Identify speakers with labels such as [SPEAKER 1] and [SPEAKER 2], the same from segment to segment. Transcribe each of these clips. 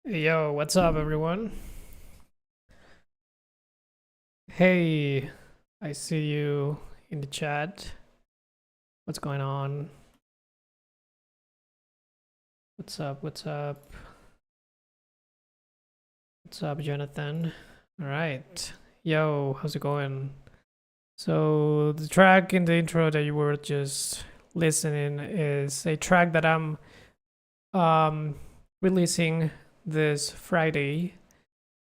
[SPEAKER 1] Yo, what's up, everyone? Hey, I see you in the chat. What's going on? What's up? What's up? What's up, Jonathan? All right. Yo, how's it going? So the track in the intro that you were just listening is a track that I'm releasing this Friday.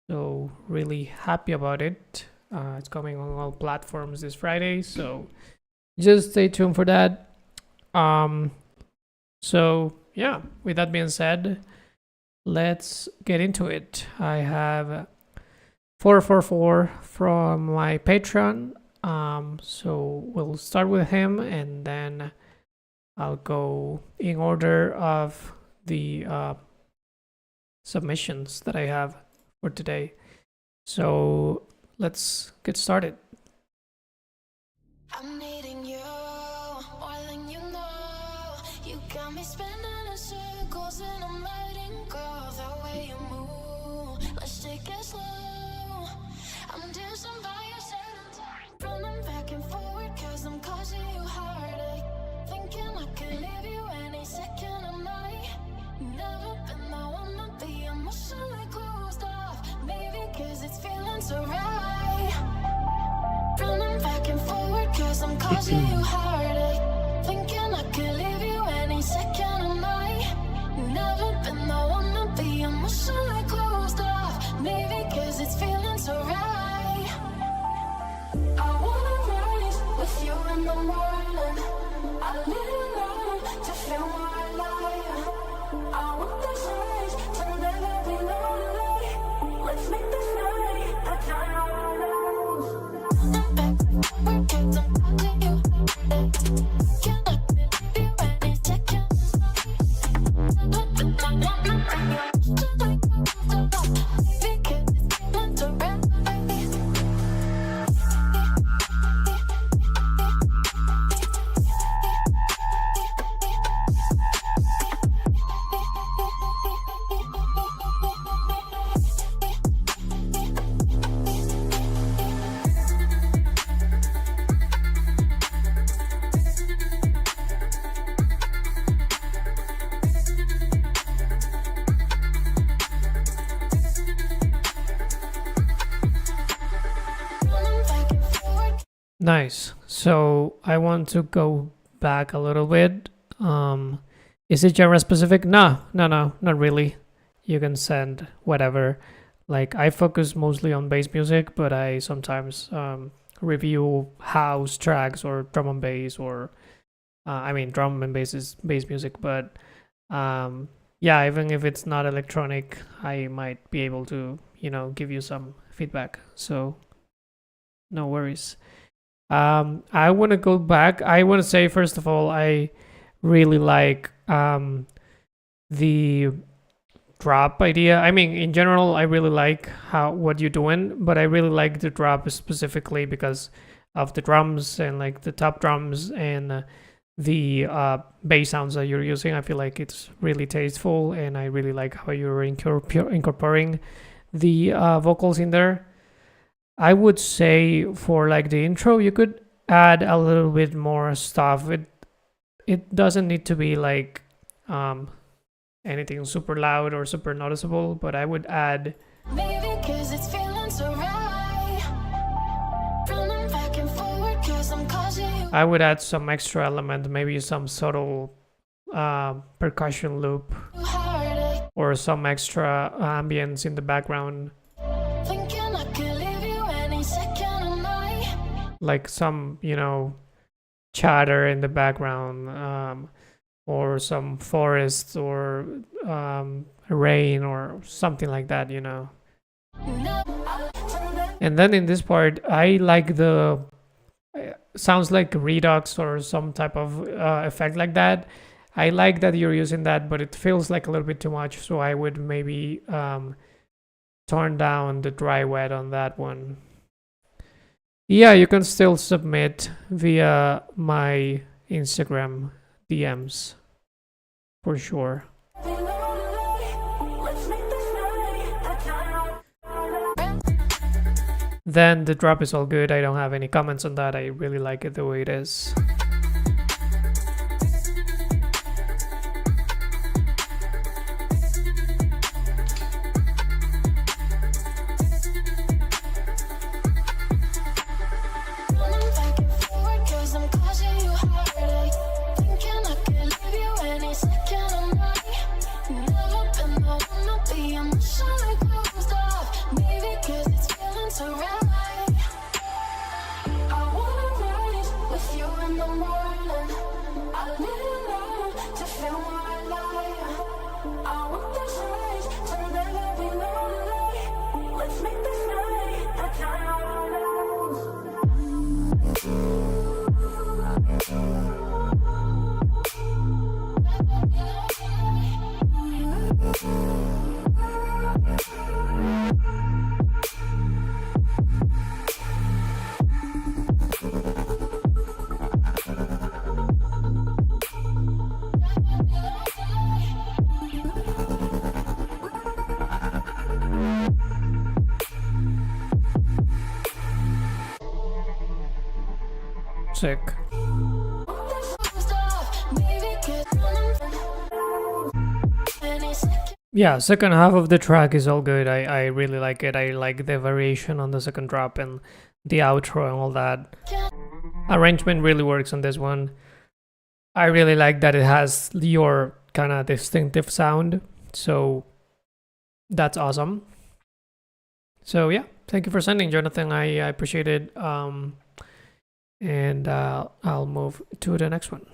[SPEAKER 1] So really happy about it. It's coming on all platforms this Friday, so just stay tuned for that. So yeah, with that being said, let's get into it. I have 444 from my Patreon. So we'll start with him and then I'll go in order of the submissions that I have for today. So let's get started.
[SPEAKER 2] I'm needing you more than you know. You got me spinning in circles and I'm letting go. The way you move, let's take it slow. I'm dancing by your side, running back and forward cause I'm causing you heartache. Thinking I could leave you any second of night. Never been the one to be emotionally closed off. Maybe cause it's feeling so right. Running back and forward cause I'm causing you heartache. Thinking I could leave you any second of night. Never been the one to be emotionally closed off. Maybe cause it's feeling so right. I wanna rise with you in the morning. I live alone to feel more alive. I want the change to never be lonely. Let's make this night the time I
[SPEAKER 1] Nice. So I want to go back a little bit. Is it genre specific? No, not really. You can send whatever. Like I focus mostly on bass music, but I sometimes review house tracks or drum and bass, or I mean drum and bass is bass music, but yeah, even if it's not electronic, I might be able to, give you some feedback. So no worries. I want to go back. I want to say, first of all, I really like the drop idea. I mean, in general, I really like what you're doing, but I really like the drop specifically because of the drums and like the top drums and the bass sounds that you're using. I feel like it's really tasteful, and I really like how you're incorporating the vocals in there. I would say for like the intro, you could add a little bit more stuff. It doesn't need to be like anything super loud or super noticeable, but I would add.
[SPEAKER 2] Maybe 'cause it's feeling so right. Running back and forward 'cause I'm causing you.
[SPEAKER 1] I would add some extra element, maybe some subtle percussion loop.
[SPEAKER 2] Heartache.
[SPEAKER 1] or some extra ambience in the background,
[SPEAKER 2] Thinking I could leave you any second of night.
[SPEAKER 1] like some, chatter in the background, or some forest, or rain, or something like that,
[SPEAKER 2] No,
[SPEAKER 1] And then in this part, I like the sounds like redux or some type of effect like that. I like that you're using that, but it feels like a little bit too much. So I would maybe turn down the dry wet on that one. Yeah, you can still submit via my Instagram DMs for sure. Then the drop is all good. I don't have any comments on that. I really like it the way it is.
[SPEAKER 2] running back and forward 'cause I'm causing you heartache. Thinking I could leave you any second of night. Never been the one to be emotionally closed off. Maybe 'cause it's feeling so right. I wanna rise with you in the morning. I need you now to feel more alive. I want this rise to never be lonely. Let's make this night the time of our lives.
[SPEAKER 1] Sick. Yeah, second half of the track is all good. I really like it. I like the variation on the second drop and the outro and all that. Arrangement really works on this one. I really like that it has your kind of distinctive sound. So that's awesome. So yeah, thank you for sending, Jonathan. I appreciate it. And I'll move to the next one.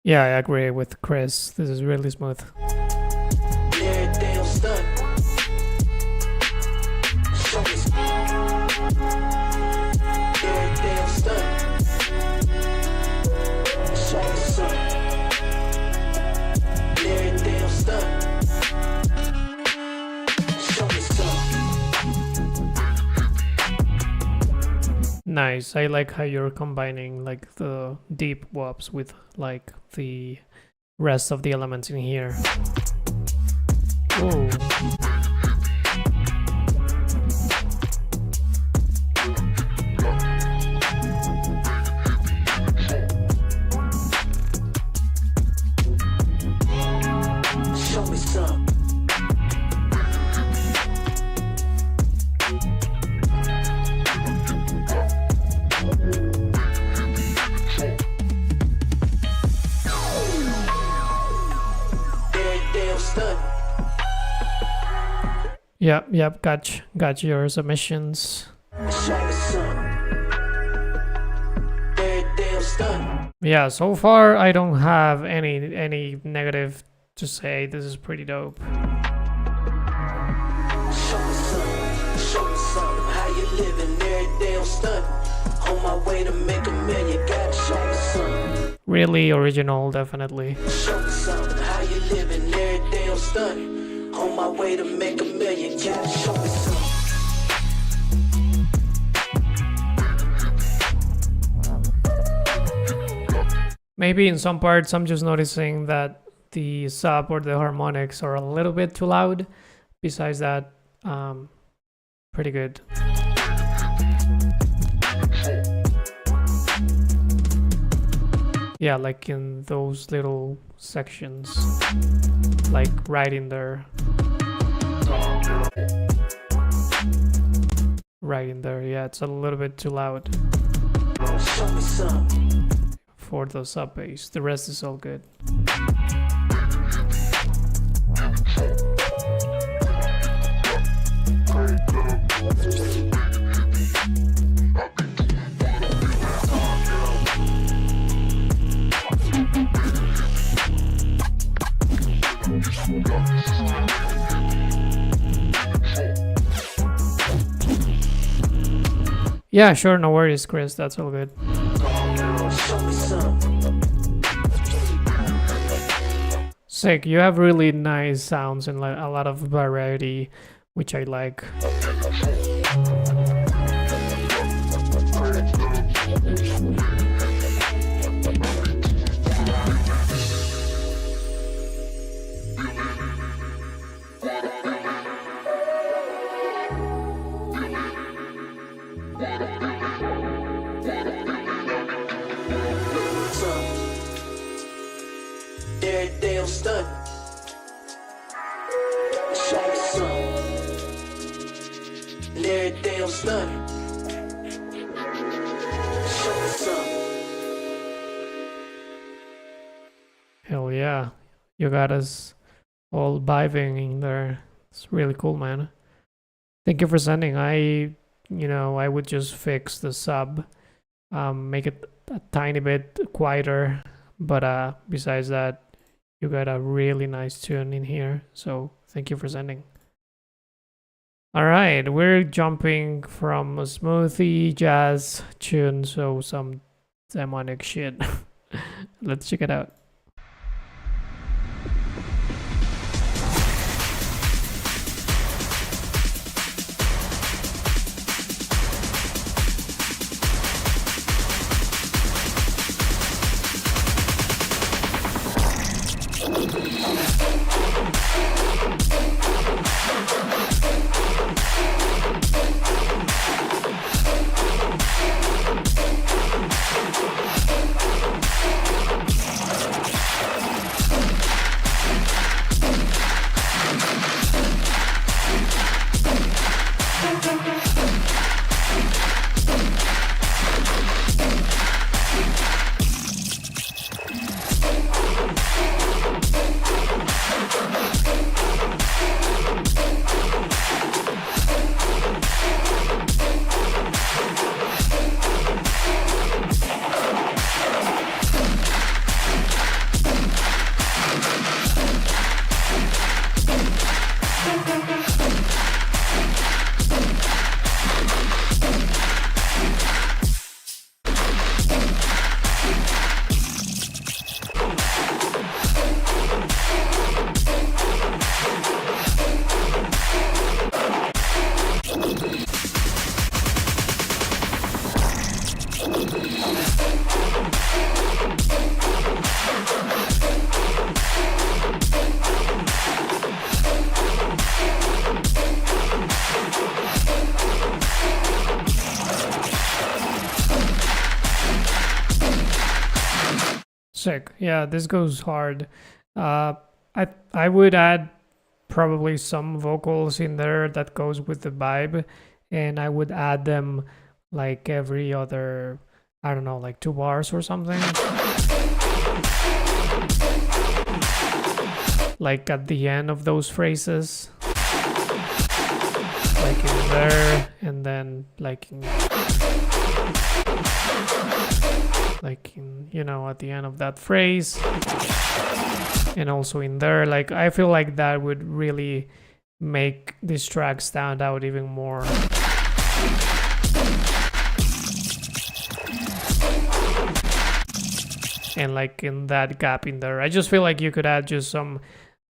[SPEAKER 1] Yeah, I agree with Chris. This is really smooth. Nice. I like how you're combining like the deep wops with like the rest of the elements in here. Ooh. Yep. Got your submissions. Yeah, so far I don't have any negative to say. This is pretty dope. Really original, definitely. How you living every day I'm stunning. On my way to make $1 million. Show me some. Maybe in some parts I'm just noticing that the sub or the harmonics are a little bit too loud. Besides that, pretty good. Yeah, like in those little sections, like right in there. Right in there, yeah, it's a little bit too loud for the sub bass. The rest is all good. Yeah, sure, no worries, Chris. That's all good. Sick. You have really nice sounds and a lot of variety, which I like. Hell yeah, you got us all vibing in there. It's really cool, man. Thank you for sending. I would just fix the sub, make it a tiny bit quieter, but besides that, you got a really nice tune in here. So thank you for sending. All right, we're jumping from a smoothie jazz tune, so some demonic shit. Let's check it out. Sick. Yeah, this goes hard. I would add probably some vocals in there that goes with the vibe, and I would add them like every other, I don't know, like 2 bars or something. Like at the end of those phrases. like in there, and then like in, you know, at the end of that phrase, and also in there. Like I feel like that would really make this track stand out even more. And like in that gap in there, I just feel like you could add just some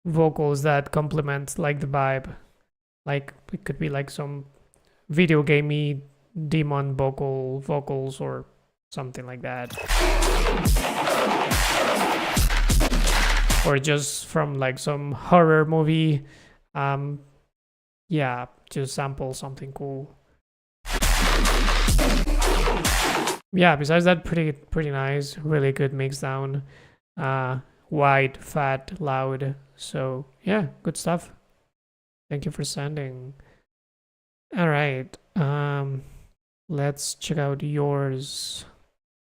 [SPEAKER 1] vocals that complement like the vibe. Like it could be like some video gamey demon vocals or something like that, or just from like some horror movie. Yeah, just sample something cool. Yeah, besides that, pretty nice, really good mix down, wide, fat, loud. So yeah, good stuff. Thank you for sending. All right, let's check out yours.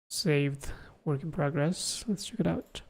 [SPEAKER 1] Saved work in progress. Let's check it out.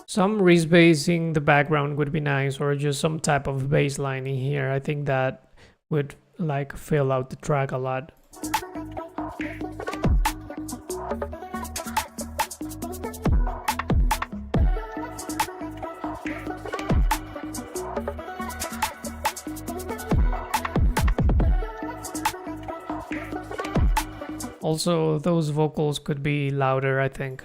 [SPEAKER 1] Some rebasing the background would be nice, or just some type of bass line in here. I think that would like fill out the track a lot. Also, those vocals could be louder, I think.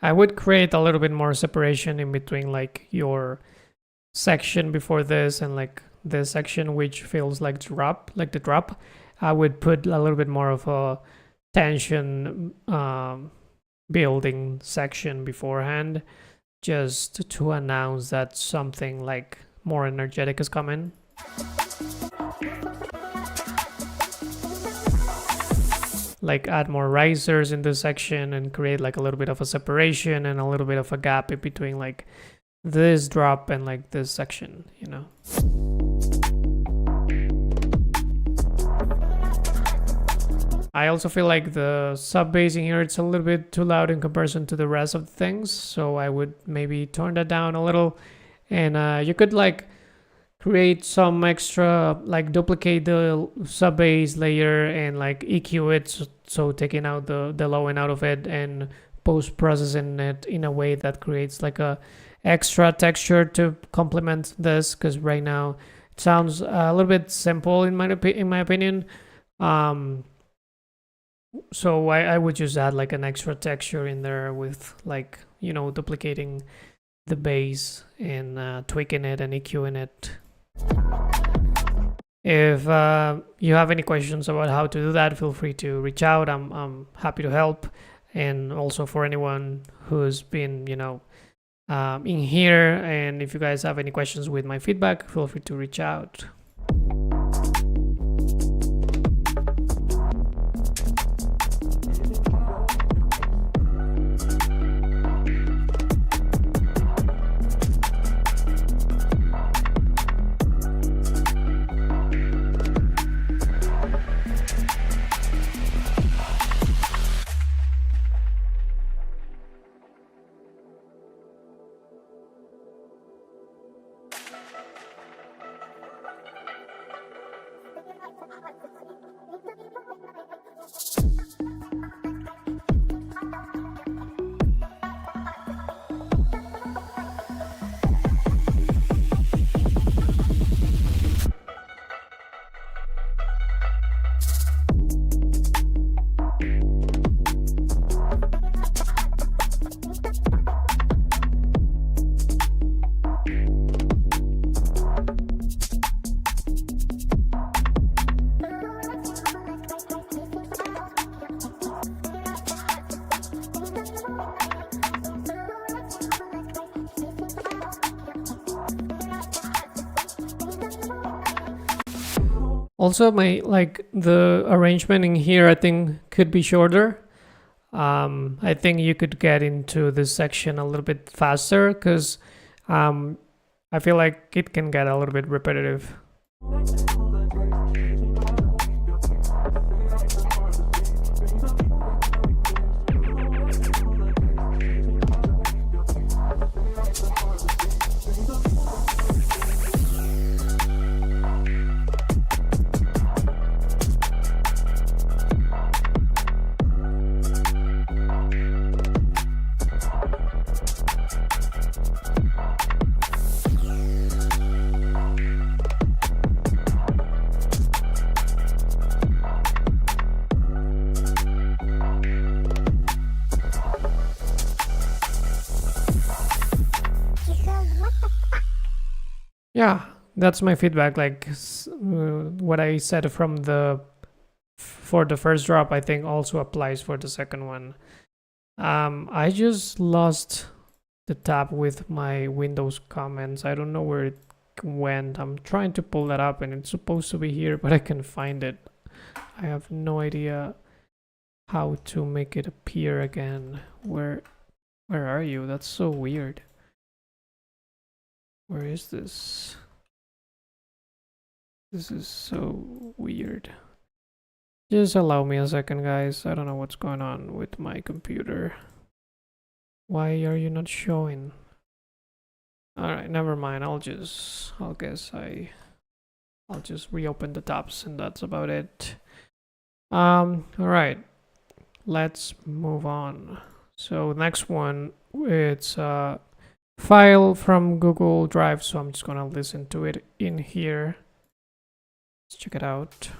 [SPEAKER 1] I would create a little bit more separation in between like your section before this and like this section, which feels like the drop. I would put a little bit more of a tension building section beforehand, just to announce that something like more energetic is coming. Like add more risers in this section and create like a little bit of a separation and a little bit of a gap in between like this drop and like this section, you know. I also feel like the sub bass in here, it's a little bit too loud in comparison to the rest of the things, so I would maybe turn that down a little. And you could like create some extra, like duplicate the sub bass layer and like EQ it, so taking out the low end out of it and post processing it in a way that creates like a extra texture to complement this, because right now it sounds a little bit simple in my opinion. So I would just add like an extra texture in there with like, you know, duplicating the bass and tweaking it and EQing it. If you have any questions about how to do that, feel free to reach out. I'm happy to help. And also for anyone who's been, you know, in here, and if you guys have any questions with my feedback, feel free to reach out. Also, the arrangement in here, I think could be shorter. I think you could get into this section a little bit faster because I feel like it can get a little bit repetitive. Yeah, that's my feedback. Like what I said from for the first drop, I think also applies for the second one. I just lost the tab with my Windows comments. I don't know where it went. I'm trying to pull that up and it's supposed to be here, but I can't find it. I have no idea how to make it appear again. Where are you? That's so weird. Where is this? This is so weird. Just allow me a second, guys. I don't know what's going on with my computer. Why are you not showing? Alright, never mind. I'll just reopen the tabs and that's about it. Alright. Let's move on. So next one, it's file from Google Drive, so I'm just gonna listen to it in here. Let's check it out.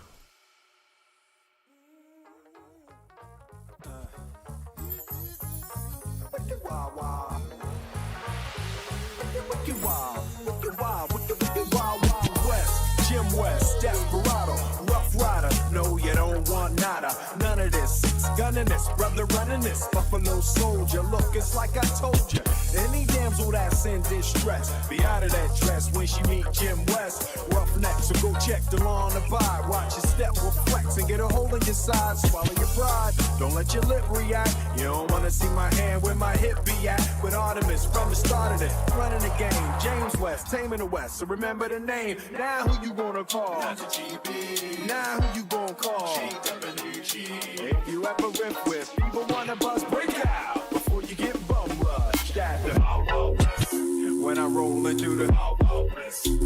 [SPEAKER 3] Jim West, Desperado, Rough Rider. No, you don't want nada. None of this. Gunning this, brother running this. Buffalo Soldier, look, it's like I told you. Any damsel that's in distress, be out of that dress when she meet Jim West. Roughneck, so go check the lawn abide. Watch your step reflex and get a hole in your side. Swallow your pride, don't let your lip react. You don't wanna see my hand where my hip be at. With Artemis from the start of it, running the game. James West, taming the West, so remember the name. Now who you gonna call? Now who you gonna call? If you ever riff with people wanna bust, break out before you get bum rushed at the when I roll into the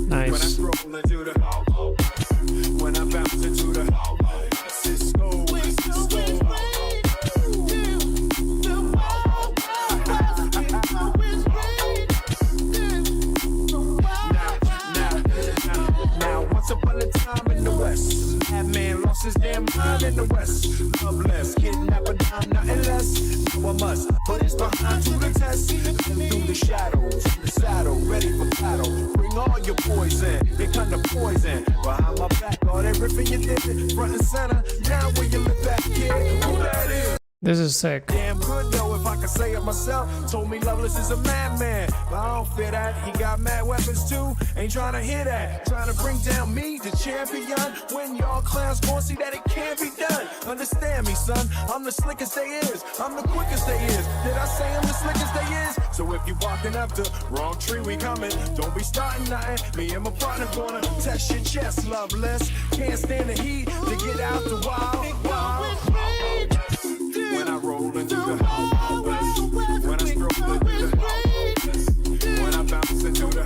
[SPEAKER 1] Nice.
[SPEAKER 3] when I stroll into the when I bounce into the Cisco. Now, once upon a time in the West, that man lost his damn mind in the West. Loveless, kidnapper, I'm nothing less. Now I must put his behind to the test. Living through the shadows, the saddle, ready for battle. Bring all your poison, they kind of poison. Behind my back, all that riffing you did, front and center. Now where you live back, kid, who that is?
[SPEAKER 1] This is sick.
[SPEAKER 3] Damn good though, if I can say it myself. Told me Loveless is a madman, but I don't fear that. He got mad weapons too, ain't trying to hear that. Trying to bring down me, the champion. When y'all clowns gon' see that it can't be done. Understand me, son, I'm the slickest they is. I'm the quickest they is. Did I say I'm the slickest they is? So if you walking up the wrong tree, we coming. Don't be starting nothing. Me and my partner gonna test your chest, Loveless. Can't stand the heat to get out the wild. When I roll into the when I stroll into the when I bounce into the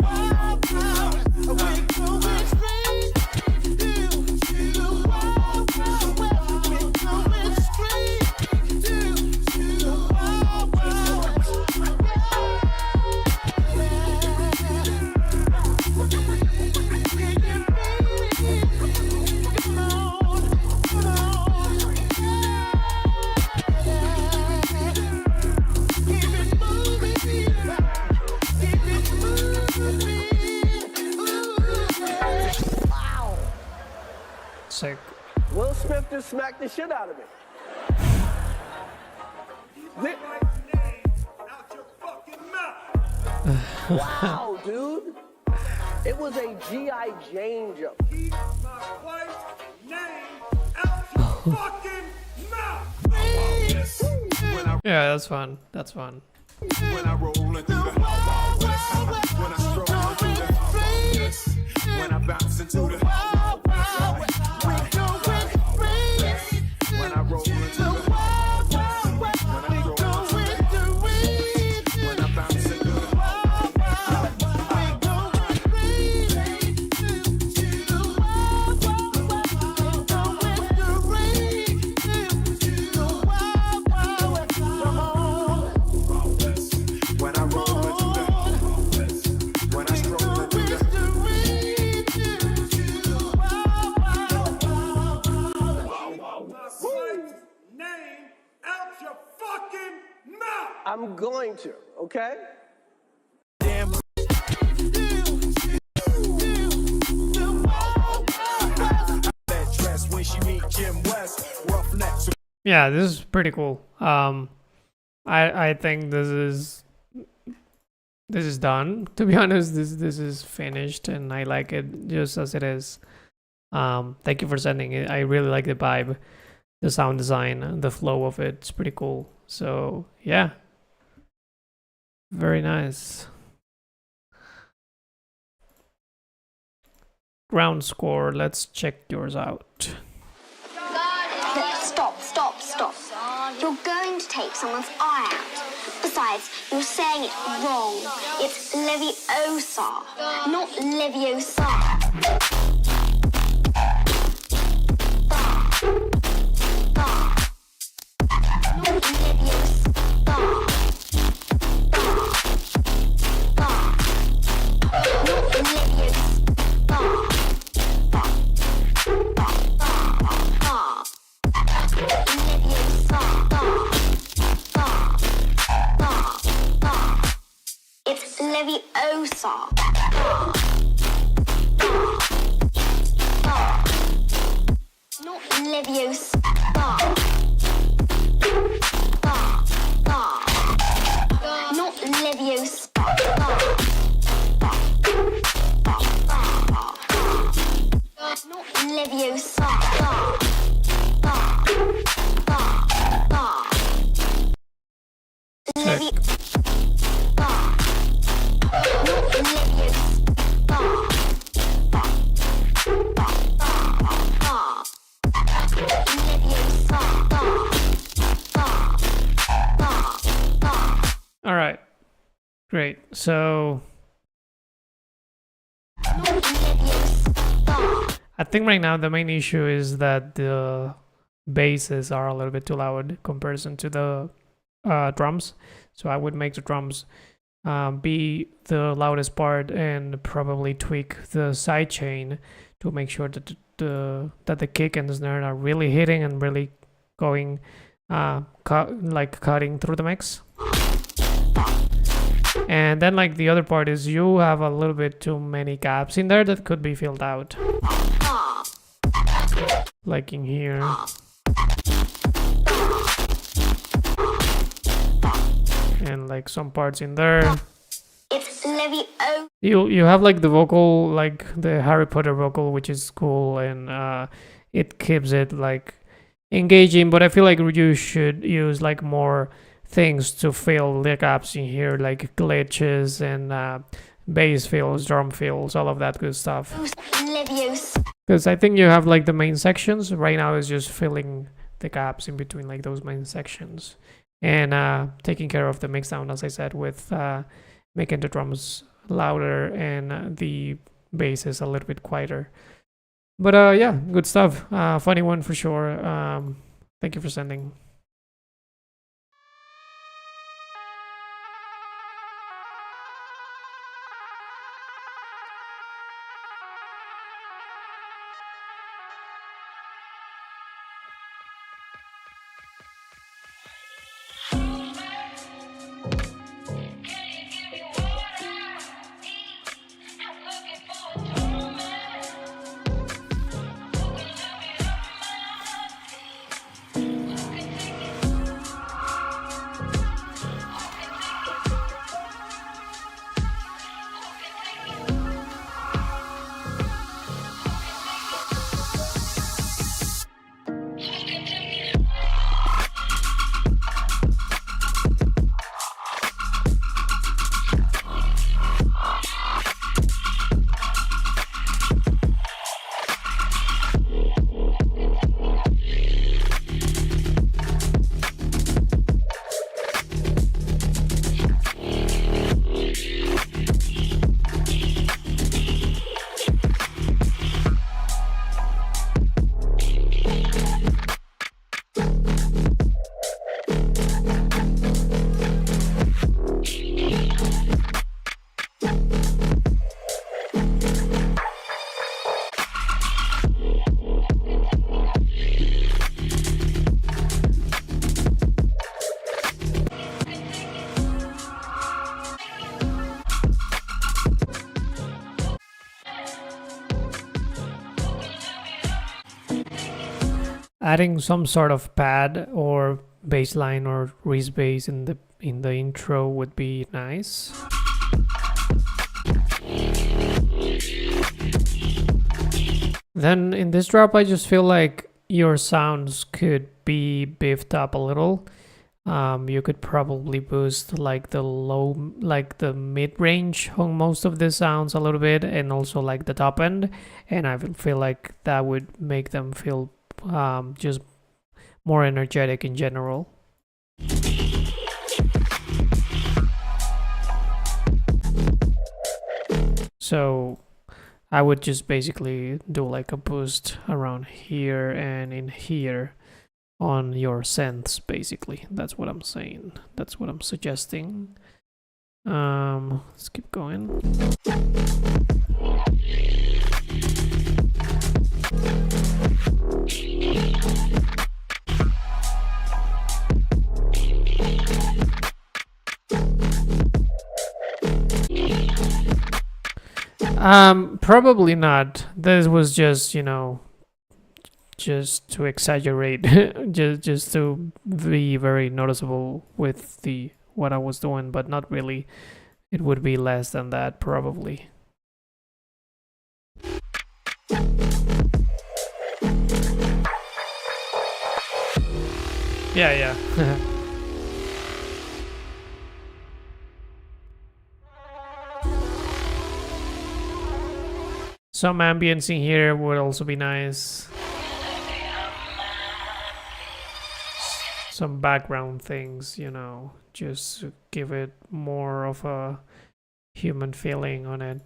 [SPEAKER 1] Sick.
[SPEAKER 4] Will Smith just smacked the shit out of me. Wow, dude. It was a G.I. Jane jump.
[SPEAKER 3] fucking mouth.
[SPEAKER 1] Yeah, that's fun. That's fun.
[SPEAKER 3] When I roll into the Wild West, when I stroll into the Wild West, when I bounce into the Wild West, when I roll into the Wild West, when I stroll into the when I bounce into the when I roll into the when I stroll into the name out your fucking mouth.
[SPEAKER 4] I'm going to, okay?
[SPEAKER 3] Damn. That dress when she meet Jim West, roughnecks.
[SPEAKER 1] Yeah, this is pretty cool. I think this is done. To be honest, this is finished, and I like it just as it is. Thank you for sending it. I really like the vibe, the sound design, the flow of it. It's pretty cool. So yeah, very nice. Ground score. Let's check yours out.
[SPEAKER 5] Stop. You're going to take someone's eye out. Besides, you're saying it wrong. It's Leviosa, not Leviosa. Not It's Leviosa. Not Leviosa. Not Leviosa. Not Leviosa.
[SPEAKER 1] Sick. All right, great. So I think right now the main issue is that the basses are a little bit too loud in comparison to the drums. So I would make the drums be the loudest part and probably tweak the side chain to make sure that the kick and the snare are really hitting and really going cutting through the mix. And then like the other part is you have a little bit too many gaps in there that could be filled out, like in here. And like some parts in there.
[SPEAKER 5] It's Levio.
[SPEAKER 1] You have like the vocal, like the Harry Potter vocal, which is cool, and it keeps it like engaging, but I feel like you should use like more things to fill the gaps in here, like glitches and bass fills, drum fills, all of that good stuff. Because I think you have like the main sections. Right now is just filling the gaps in between like those main sections. And taking care of the mix sound, as I said, with making the drums louder and the bass is a little bit quieter. But yeah, good stuff. Funny one for sure. Thank you for sending. adding some sort of pad or bass line or Reese bass in the intro would be nice. Then in this drop, I just feel like your sounds could be beefed up a little. You could probably boost like the mid-range on most of the sounds a little bit, and also like the top end, and I feel like that would make them feel just more energetic in general. So I would just basically do like a boost around here and in here on your synths, basically. That's what I'm saying. That's what I'm suggesting. Let's keep going. Probably not. This was just, you know, just to exaggerate, just to be very noticeable with what I was doing, but not really. It would be less than that, probably. Yeah. Some ambience in here would also be nice. Some background things, you know, just to give it more of a human feeling on it.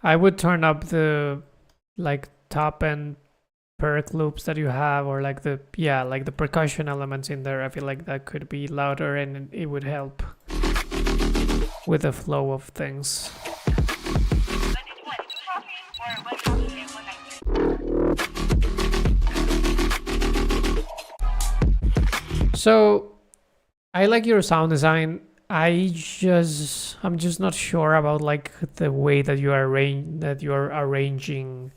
[SPEAKER 1] I would turn up the like top end perk loops that you have, or like the percussion elements in there. I feel like that could be louder and it would help with the flow of things. So I like your sound design. I'm just not sure about like the way that you are arranging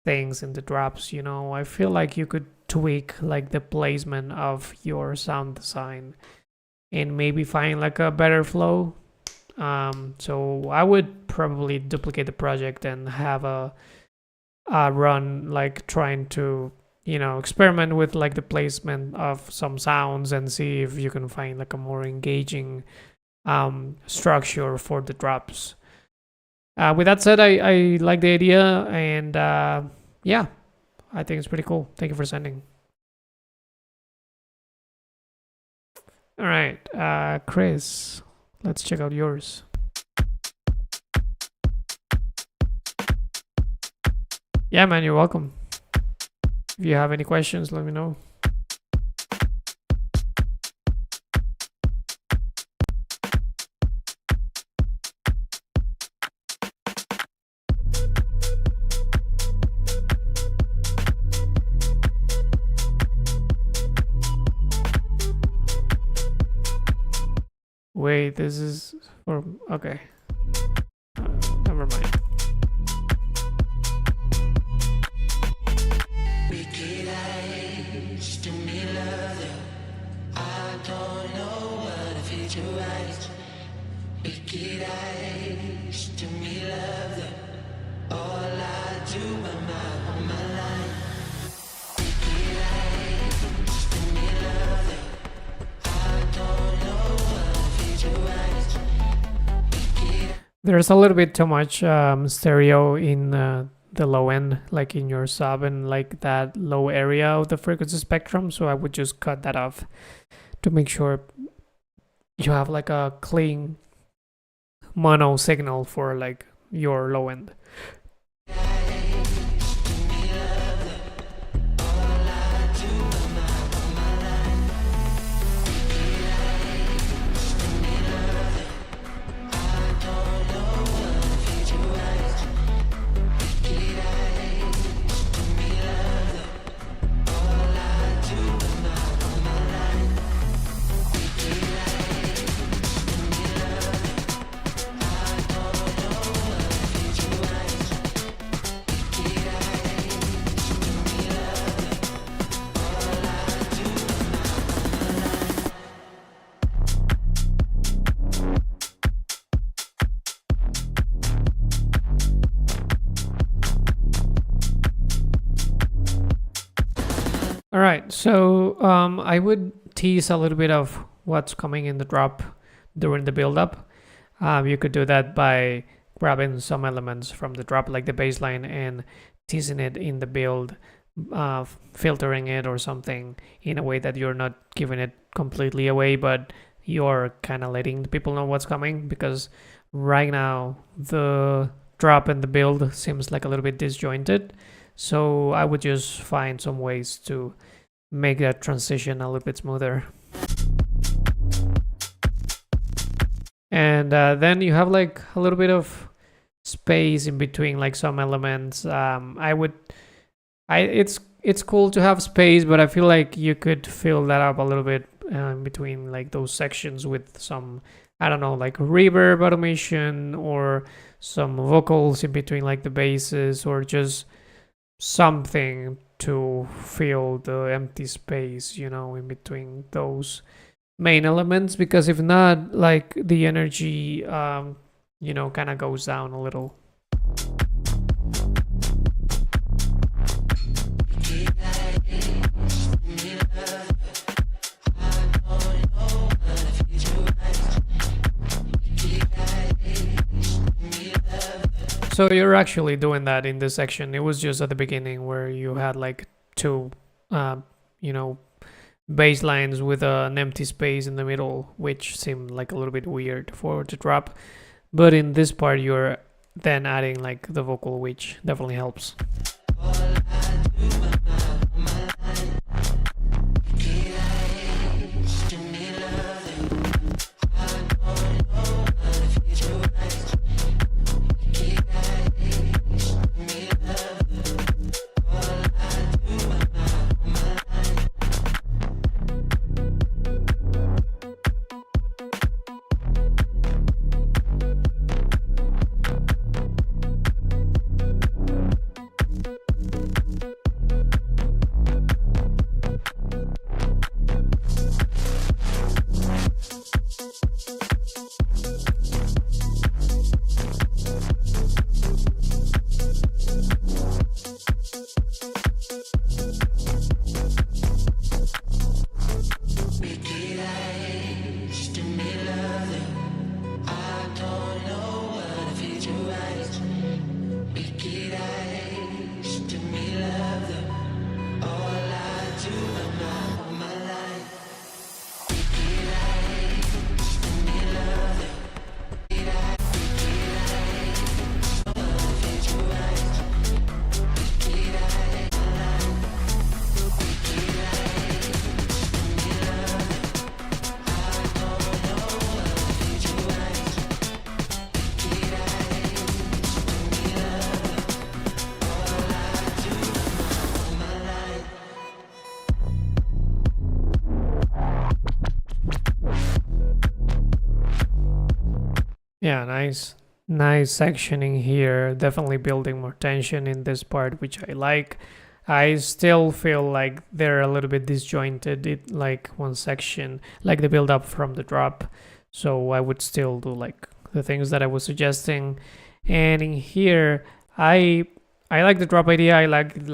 [SPEAKER 1] things in the drops, you know. I feel like you could tweak like the placement of your sound design and maybe find like a better flow. So I would probably duplicate the project and have a run like trying to, you know, experiment with like the placement of some sounds and see if you can find like a more engaging structure for the drops. With that said, I like the idea, and yeah, I think it's pretty cool. Thank you for sending. All right, Chris, let's check out yours. Yeah, man, you're welcome. If you have any questions, let me know. Wait, this is for okay. Never mind. There's a little bit too much stereo in the low end, like in your sub and like that low area of the frequency spectrum. So I would just cut that off to make sure you have like a clean mono signal for like your low end. All right, so I would tease a little bit of what's coming in the drop during the build-up. You could do that by grabbing some elements from the drop, like the baseline, and teasing it in the build, filtering it or something in a way that you're not giving it completely away, but you're kind of letting people know what's coming, because right now the drop and the build seems like a little bit disjointed. So I would just find some ways to make that transition a little bit smoother. And then you have like a little bit of space in between like some elements. It's cool to have space, but I feel like you could fill that up a little bit in between like those sections with some, I don't know, like reverb automation or some vocals in between like the basses, or just something to fill the empty space, in between those main elements, because if not, like the energy kind of goes down a little. So you're actually doing that in this section. It was just at the beginning where you had like two, bass lines with an empty space in the middle, which seemed like a little bit weird for the drop. But in this part, you're then adding like the vocal, which definitely helps. Yeah, nice sectioning here. Definitely building more tension in this part, which I like. I still feel like they're a little bit disjointed. It like one section, like the build up from the drop. So I would still do like the things that I was suggesting. And in here, I like the drop idea. I like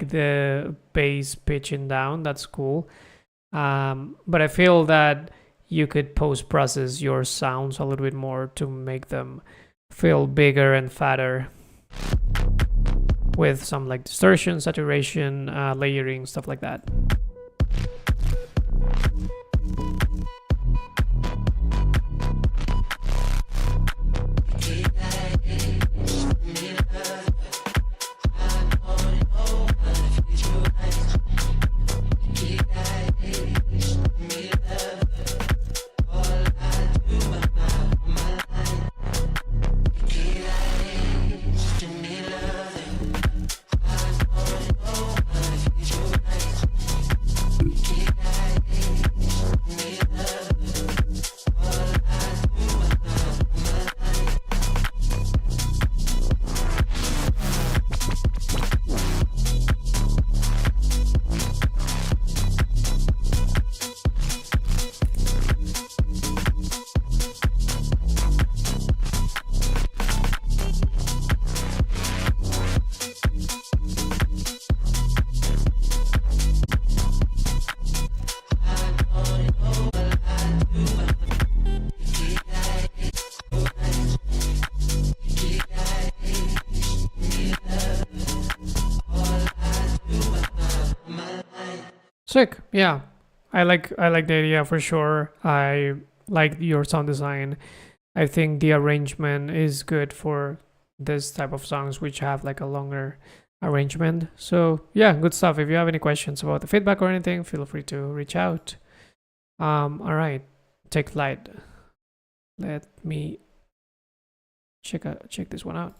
[SPEAKER 1] the bass pitching down. That's cool. But I feel that you could post-process your sounds a little bit more to make them feel bigger and fatter with some like distortion, saturation, layering, stuff like that. Sick. Yeah. I like the idea for sure. I like your sound design. I think the arrangement is good for this type of songs which have like a longer arrangement. So yeah, good stuff. If you have any questions about the feedback or anything, feel free to reach out. All right, take flight. Let me check this one out.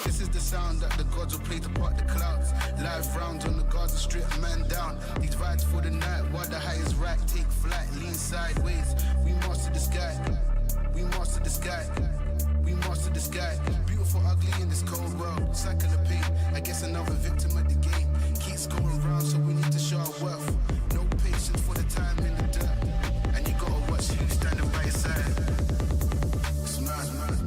[SPEAKER 6] This is the sound that the gods will play to part the clouds. Live rounds on the Gaza Strip, man down. These vibes for the night, while the high is right, take flight, lean sideways. We master the sky, we master the sky, we master the sky. Beautiful, ugly in this cold world, cycle of pain. I guess another victim of the game. Keeps going round, so we need to show our worth. No patience for the time in the dirt. And you gotta watch who's standing by your side. It's mad, man.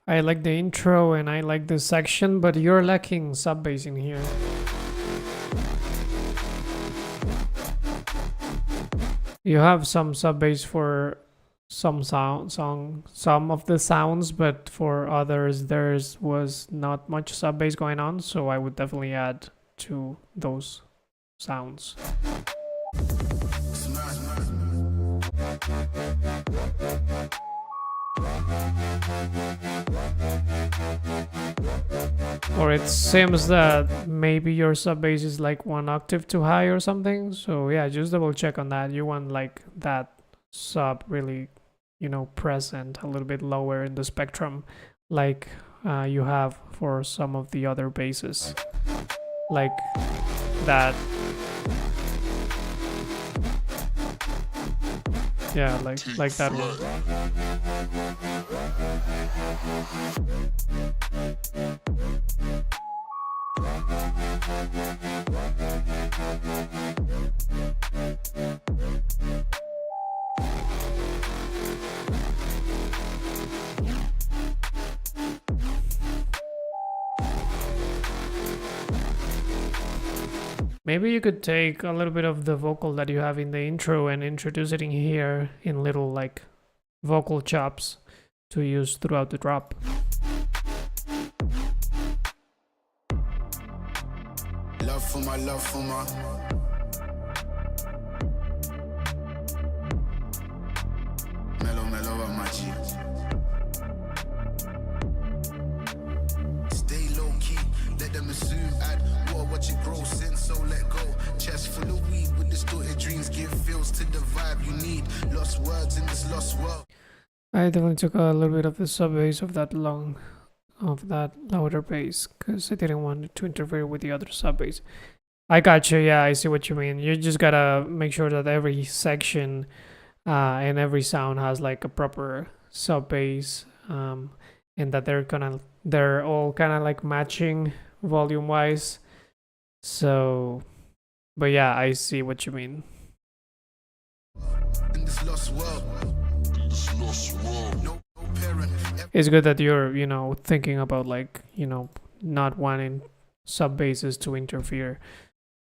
[SPEAKER 1] I like the intro and I like this section, but you're lacking sub bass in here. You have some sub bass for some some of the sounds, but for others there was not much sub bass going on, so I would definitely add to those sounds. Or it seems that maybe your sub bass is like 1 octave too high or something, so yeah, just double check on that. You want like that sub really, you know, present a little bit lower in the spectrum, like you have for some of the other basses, like that. Yeah, like that one. Maybe you could take a little bit of the vocal that you have in the intro and introduce it in here in little like vocal chops to use throughout the drop.
[SPEAKER 6] Love for my, love for my. Mellow, mellow on my G. Stay low key, let them assume I'd watch it grow, since so let go. Chest full of weed with distorted dreams, give feels to the vibe you need. Lost words in this lost world.
[SPEAKER 1] I definitely took a little bit of the sub bass of that long of that louder bass because I didn't want it to interfere with the other sub bass. I got you. Yeah, I see what you mean. You just gotta make sure that every section and every sound has like a proper sub bass, and that they're all kind of like matching volume wise. So, but yeah, I see what you mean.
[SPEAKER 6] In this lost world, no parent.
[SPEAKER 1] It's good that you're, thinking about like, not wanting sub basses to interfere.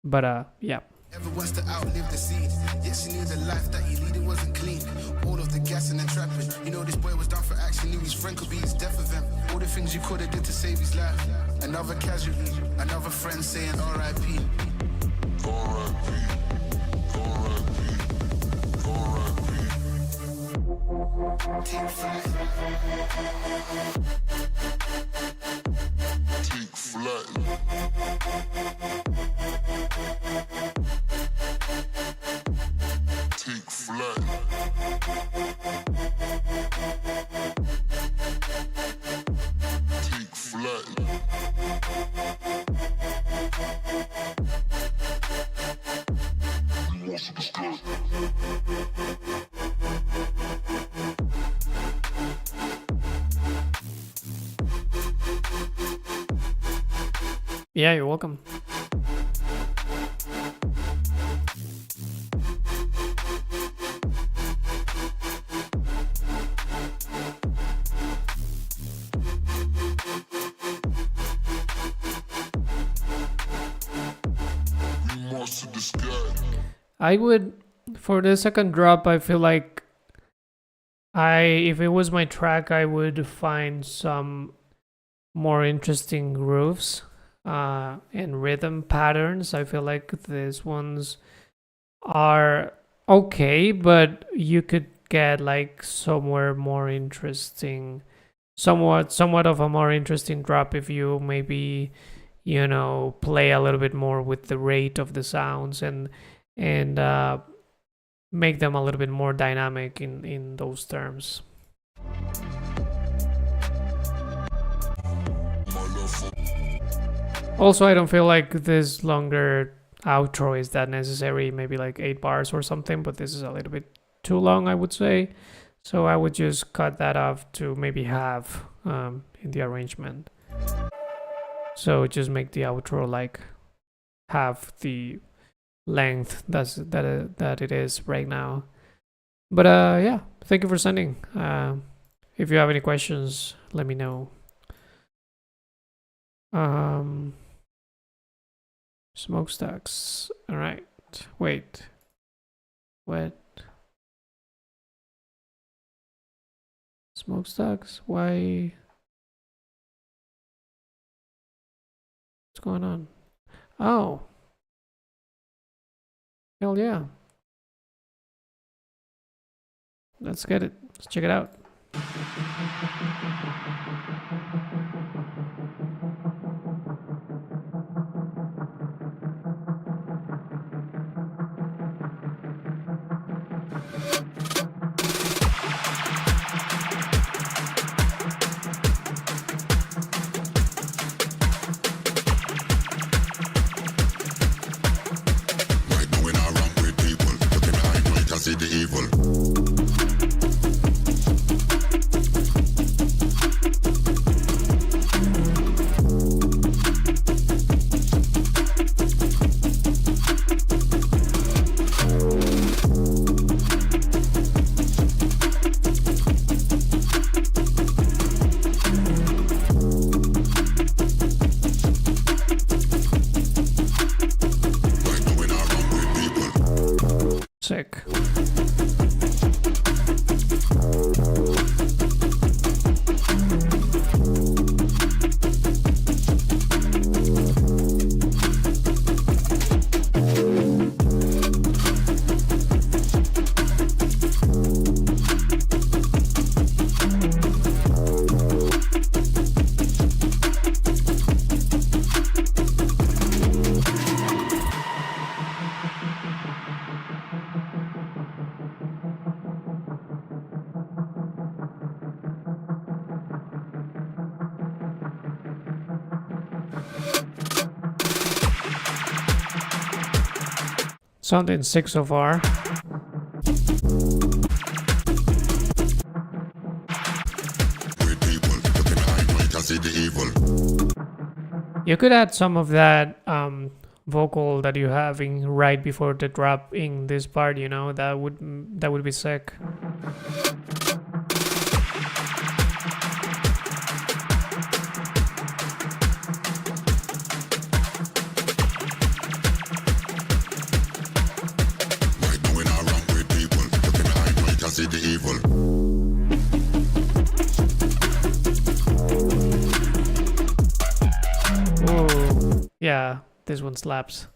[SPEAKER 1] But yeah.
[SPEAKER 6] Ever wants to outlive the seed. Yet she knew the life that he lead, it wasn't clean. All of the gas and the trapping. You know this boy was down for action, knew his friend could be his death event. All the things you could have did to save his life. Another casualty, another friend saying R.I.P. R.I.P. Take flight. Take flight. Take flight. Take flight.
[SPEAKER 1] Yeah, you're welcome. I would, for the second drop, I feel like if it was my track, I would find some more interesting grooves and rhythm patterns. I feel like these ones are okay, but you could get like somewhere more interesting, somewhat of a more interesting drop if you maybe, play a little bit more with the rate of the sounds and make them a little bit more dynamic in those terms. Also, I don't feel like this longer outro is that necessary, maybe like 8 bars or something, but this is a little bit too long, I would say. So I would just cut that off to maybe half in the arrangement. So just make the outro like half the length that it is right now. But yeah, thank you for sending. If you have any questions, let me know. Smokestacks. All right. Wait. What? Smokestacks? Why? What's going on? Oh. Hell yeah. Let's get it. Let's check it out.
[SPEAKER 6] See the evil.
[SPEAKER 1] Sounding sick so far. You could add some of that vocal that you're having right before the drop in this part, you know, that would be sick. Ooh, yeah, this one slaps.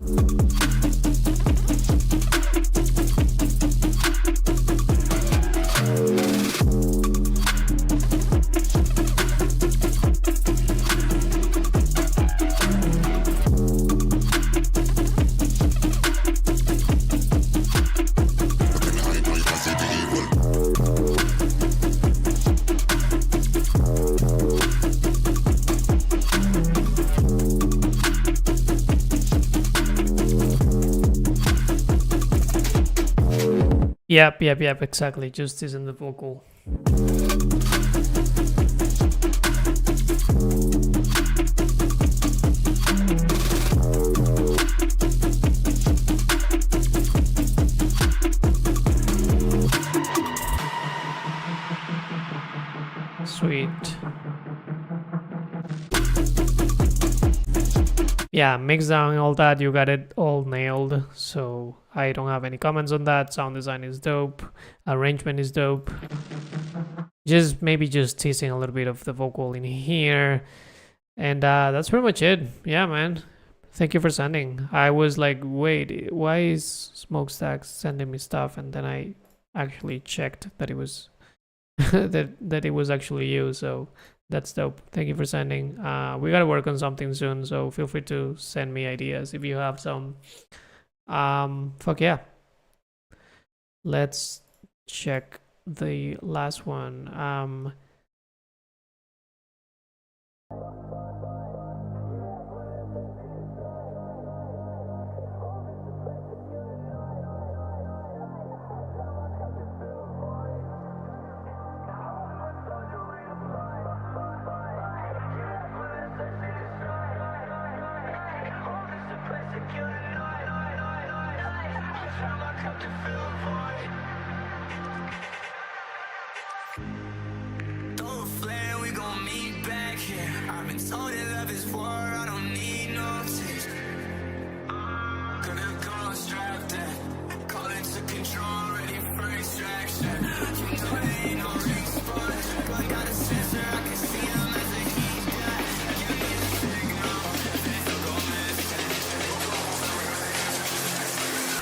[SPEAKER 1] Yep, exactly. Just isn't the vocal. Sweet. Yeah, mix down all that, you got it all nailed. So I don't have any comments on that. Sound design is dope. Arrangement is dope. Maybe just teasing a little bit of the vocal in here. And that's pretty much it. Yeah, man. Thank you for sending. I was like, wait, why is Smokestack sending me stuff? And then I actually checked that it was that it was actually you. So that's dope. Thank you for sending. We gotta work on something soon, so feel free to send me ideas if you have some. Fuck yeah. Let's check the last one.
[SPEAKER 7] Throw a flare, we gon' meet back here. I've been told that love is war, I don't need no taste. Gonna go strapped in, call it to control, ready for extraction. You know there ain't no response. I got a sensor, I can see him as a heat gun. Give me a signal, then he'll go missing.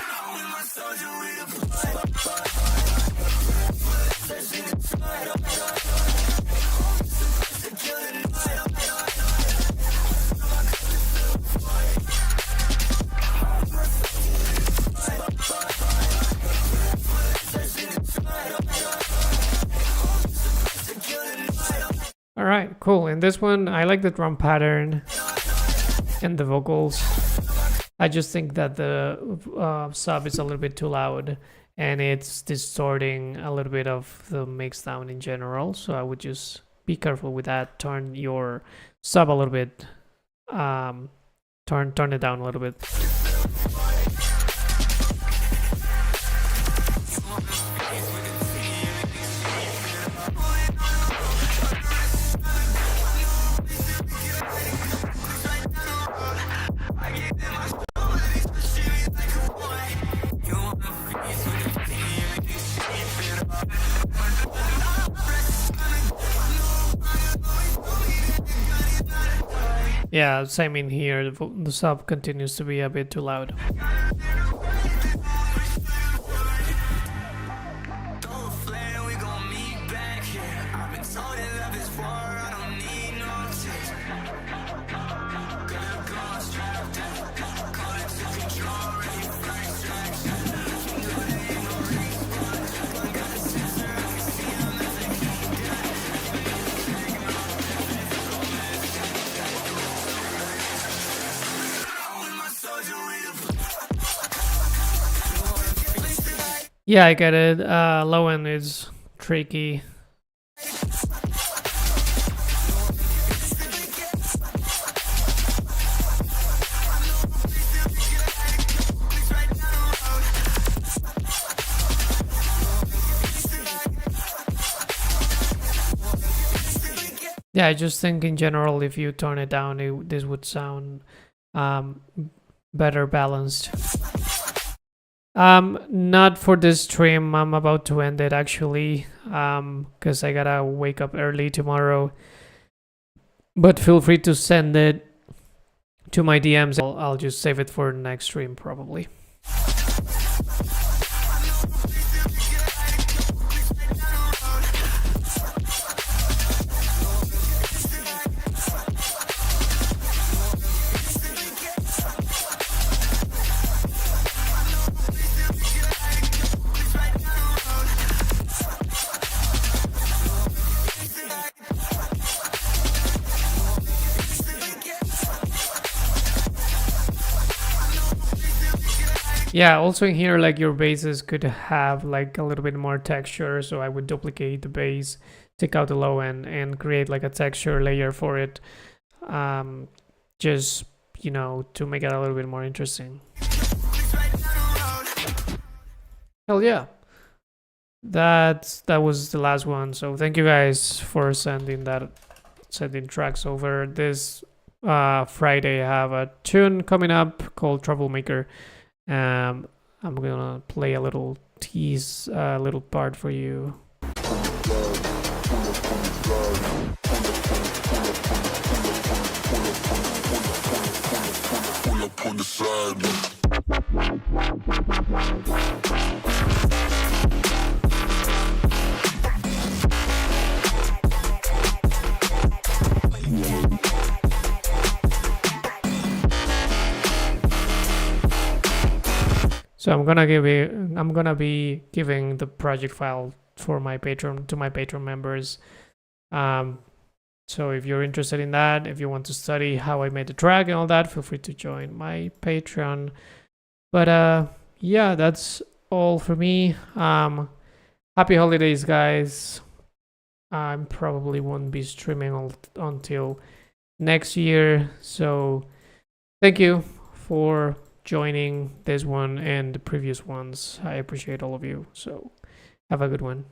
[SPEAKER 7] I'm with my soldier, we deploy.
[SPEAKER 1] All right, cool. In this one, I like the drum pattern and the vocals. I just think that the sub is a little bit too loud and it's distorting a little bit of the mix sound in general. So I would just be careful with that. Turn your sub a little bit, turn it down a little bit. Yeah, same in here. The sub continues to be a bit too loud. Yeah, I get it. Low end is tricky. Yeah, I just think in general, if you tone it down, this would sound better balanced. Not for this stream. I'm about to end it actually, because I gotta wake up early tomorrow. But feel free to send it to my DMs. I'll just save it for next stream probably. Yeah, also in here, like your bases could have like a little bit more texture, so I would duplicate the base, take out the low end, and create like a texture layer for it, just, you know, to make it a little bit more interesting. Hell yeah. That was the last one, so thank you guys for sending tracks over. This Friday I have a tune coming up called Troublemaker. I'm gonna play a little tease, little part for you. So I'm gonna be giving the project file for my Patreon members. So if you're interested in that, if you want to study how I made the track and all that, feel free to join my Patreon. But yeah, that's all for me. Happy holidays, guys. I probably won't be streaming until next year. So thank you for joining this one and the previous ones. I appreciate all of you. So have a good one.